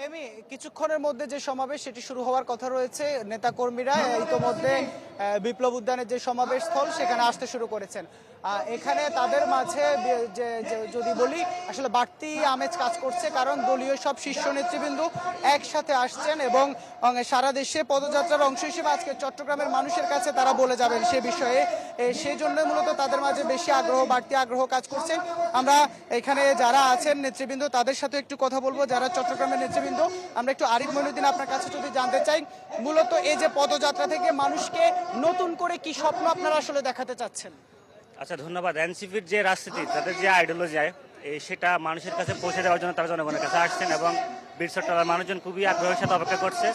এমি কিছুক্ষণের মধ্যে যে সমাবেশ সেটি শুরু হওয়ার কথা রয়েছে। নেতাকর্মীরা ইতোমধ্যে বিপ্লব উদ্যানের যে সমাবেশ স্থল সেখানে আসতে শুরু করেছেন। এখানে তাদের মাঝে যদি বলি আসলে বাড়তি আমেজ কাজ করছে, কারণ দলীয় সব শীর্ষ নেতৃবৃন্দ একসাথে আসছেন এবং সারা দেশে পদযাত্রার অংশ হিসেবে আজকে চট্টগ্রামের মানুষের কাছে তারা বলে যাবেন সে বিষয়ে। সেই জন্য মূলত তাদের মাঝে বেশি বাড়তি আগ্রহ কাজ করছে। আমরা এখানে যারা আছেন নেতৃবৃন্দ তাদের সাথে একটু কথা বলবো, যারা চট্টগ্রামের নেতৃবৃন্দ। আমরা একটু আরিফ মঈনুদ্দিন আপনার কাছে যদি জানতে চাই, মূলত এই যে পদযাত্রা থেকে মানুষকে নতুন করে কি স্বপ্ন আপনারা আসলে দেখাতে চাচ্ছেন? আচ্ছা, ধন্যবাদ। এনসিপির যে রাজনীতি, তাদের যে আইডিওলজি সেটা মানুষের কাছে পৌঁছে দেওয়ার জন্য তারা জনগণের কাছে আসছেন এবং বীর চট্টগ্রামের মানুষজন খুবই আগ্রহের সাথে অপেক্ষা করছে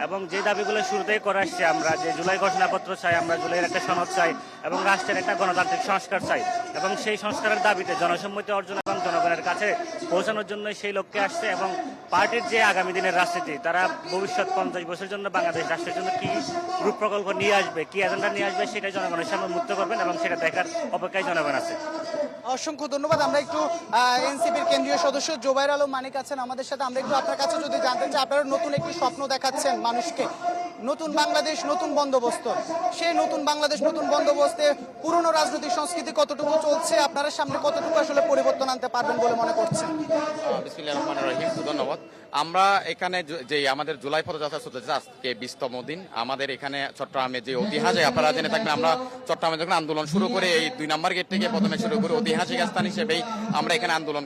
এবং যে দাবিগুলো শুরুতেই করে আসছে, আমরা যে জুলাই ঘোষণাপত্র চাই, আমরা জুলাইয়ের একটা সনদ চাই এবং রাষ্ট্রের একটা গণতান্ত্রিক সংস্কার চাই এবং সেই সংস্কারের দাবিতে জনসম্মতি অর্জন এবং জনগণের কাছে পৌঁছানোর জন্য সেই লক্ষ্যে আসছে। এবং পার্টির যে আগামী দিনের রাজনীতি, তারা ভবিষ্যৎ 50 বছরের জন্য বাংলাদেশ রাষ্ট্রের জন্য কি রূপ প্রকল্প নিয়ে আসবে, কি এজেন্ডা নিয়ে আসবে, সেটাই জনগণের সামনে মুক্ত করবেন এবং সেটা দেখার অপেক্ষায় জনগণ আছে। অসংখ্য ধন্যবাদ। আমরা একটু এনসিপির কেন্দ্রীয় সদস্য জোবাইর আলম মানিক আছেন আমাদের সাথে। আমরা একটু আপনার কাছে যদি জানতে চাই, আপনারা নতুন একটি স্বপ্ন দেখাচ্ছেন মানুষকে, নতুন বাংলাদেশ নতুন বন্দোবস্ত। সেই নতুন বাংলাদেশ নতুন বন্দোবস্তে পুরনো রাজনৈতিক সংস্কৃতি কতটুকু চলছে, আপনারা সামনে কতটুকু আসলে পরিবর্তন আনতে পারবেন বলে মনে করছেন? বিসমিল্লাহির রহমানির রহিম। ধন্যবাদ। আমরা এখানে যে আমাদের জুলাই পদযাত্রা চলতেছে, আজকে 20তম দিন। আমাদের এখানে চট্টগ্রামে যে ঐতিহাসিক, আপনারা জেনে থাকবেন, আমরা চট্টগ্রামে যখন আন্দোলন শুরু করে এই 2 নম্বর গেট থেকে প্রথমে শুরু করে ঐতিহাসিক স্থান হিসেবেই আমরা এখানে আন্দোলন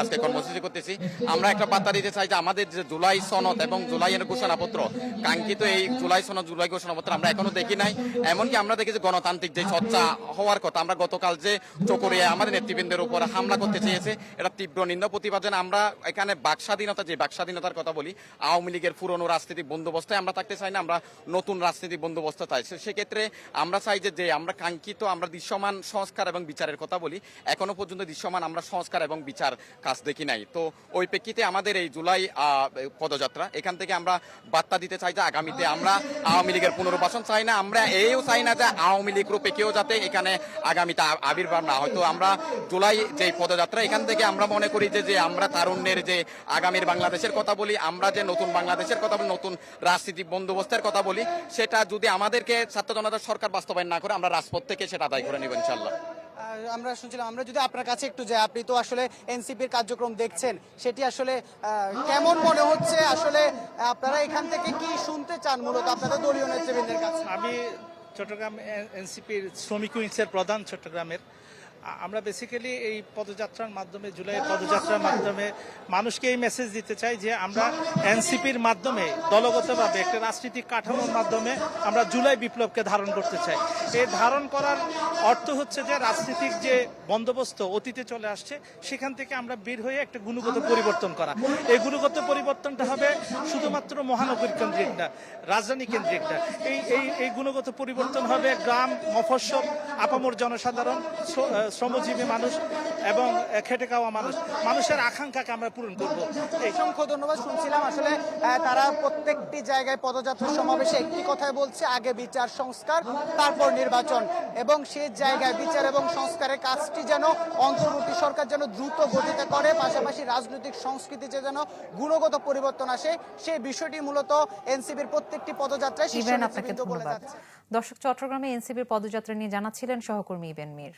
আজকে কর্মসূচি করতেছি। আমরা একটা বার্তা দিতে চাই যে আমাদের যে জুলাই সনদ এবং জুলাইয়ের ঘোষণাপত্র, কাঙ্ক্ষিত এই জুলাই সনদ জুলাই ঘোষণাপত্র আমরা এখনো দেখি নাই। এমনকি আমরা দেখেছি গণতান্ত্রিক যে চর্চা হওয়ার কথা, আমরা গতকাল যে চকরিয়া আমাদের নেতৃবৃন্দের উপর হামলা করতে চেয়েছে, এটা তীব্র নিন্দা প্রতিবাদ। আমরা এখানে বাকস্বাধীনতা, যে বাকস্বাধীনতার কথা বলি, আওয়ামী লীগের পুরনো রাজনৈতিক বন্দোবস্তে আমরা থাকতে চাই না, আমরা নতুন রাজনৈতিক বন্দোবস্ত চাই। সেক্ষেত্রে আমরা চাই যে আমরা কাঙ্ক্ষিত, আমরা দৃশ্যমান সংস্কার এবং বিচারের কথা বলি, এখনো পর্যন্ত দৃশ্যমান আমরা সংস্কার এবং বিচার কাজ দেখি নাই। তো ওই প্রেক্ষিতে আমাদের এই জুলাই পদযাত্রা, এখান থেকে আমরা বার্তা দিতে চাই যে আগামীতে আমরা আওয়ামী লীগের পুনর্বাসন চাই না, আমরা এও চাই না যে আওয়ামী লীগ রূপে কেউ যাতে এখানে আগামীতে আবির্ভাব না হয়। তো আমরা জুলাই যে পদযাত্রা, এখান থেকে আমরা মনে করি যে আমরা তারুণ্যের যে আগামীর বাংলাদেশের কথা বলি, আমরা যে নতুন বাংলাদেশের কথা বলি, নতুন রাজনৈতিক বন্দোবস্তের কথা বলি, সেটা যদি আমাদেরকে ছাত্র জনতার সরকার বাস্তবায়ন না করে, আমরা রাজপথ থেকে সেটা আদায় করে নিব ইনশাল্লাহ। আমরা শুনছিলাম, আমরা যদি আপনার কাছে একটু যাই, আপনি তো আসলে এনসিপির কার্যক্রম দেখছেন, সেটি আসলে কেমন মনে হচ্ছে? আসলে আপনারা এখান থেকে কি শুনতে চান মূলত আপনাদের দলীয় নেতৃবৃন্দের কাছে? আমি চট্টগ্রাম এনসিপির শ্রমিক উইংসের প্রধান চট্টগ্রামের। আমরা বেসিক্যালি এই পদযাত্রার মাধ্যমে, জুলাই পদযাত্রার মাধ্যমে মানুষকে এই মেসেজ দিতে চাই যে আমরা এনসিপির মাধ্যমে দলগতভাবে একটা রাজনৈতিক কাঠামোর মাধ্যমে আমরা জুলাই বিপ্লবকে ধারণ করতে চাই। এই ধারণ করার অর্থ হচ্ছে যে রাজনৈতিক যে বন্দোবস্ত অতীতে চলে আসছে, সেখান থেকে আমরা বের হয়ে একটা গুণগত পরিবর্তন করা। এই গুণগত পরিবর্তনটা হবে শুধুমাত্র মহানগরী কেন্দ্রিক না, রাজধানী কেন্দ্রিক না। এই গুণগত পরিবর্তন হবে গ্রাম, মফস্বল, আপামর জনসাধারণ, শ্রমজীবী মানুষ এবং খেটে খাওয়া মানুষের আকাঙ্ক্ষাকে আমরা পূরণ করব। অসংখ্য ধন্যবাদ। শুনছিলাম আসলে তারা প্রত্যেকটি জায়গায় পদযাত্রা সমাবেশে একটি কথাই বলছে, আগে বিচার সংস্কার, তারপর নির্বাচন, এবং সেই জায়গায় বিচার এবং সংস্কারের কাজটি যেন অন্তর্বর্তী সরকার যেন দ্রুত গতিতে করে, পাশাপাশি রাজনৈতিক সংস্কৃতিতে যেন গুণগত পরিবর্তন আসে, সেই বিষয়টি মূলত এনসিপির প্রত্যেকটি পদযাত্রায় শীর্ষ নেতৃবৃন্দ বলে যাচ্ছে। দর্শক, চট্টগ্রামে এনসিপির পদযাত্রা নিয়ে জানাচ্ছিলেন সহকর্মী ইবেন মীর।